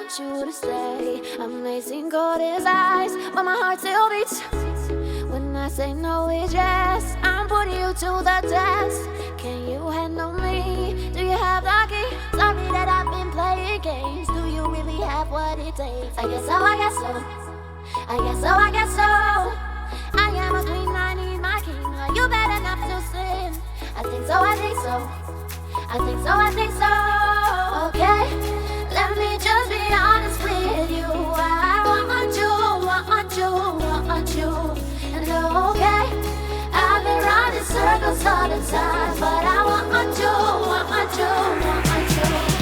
want you to stay. Amazing gold his eyes, but my heart still beats. When I say no, it's yes. I'm putting you to the test. Can you handle me? Do you have the key? Sorry that I've been playing games. Do you really have what it takes? I guess so, I guess so. I guess so, I guess so. I am a queen, I need my king. Are you bad enough to sin? I think so, I think so. I think so, I think so. Okay, let me just be honest with you. I want you, want you, want you. And okay, I've been running circles all the time, but I want you, want you, want you.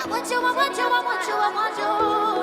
I want you, I want you, I want you, I want you.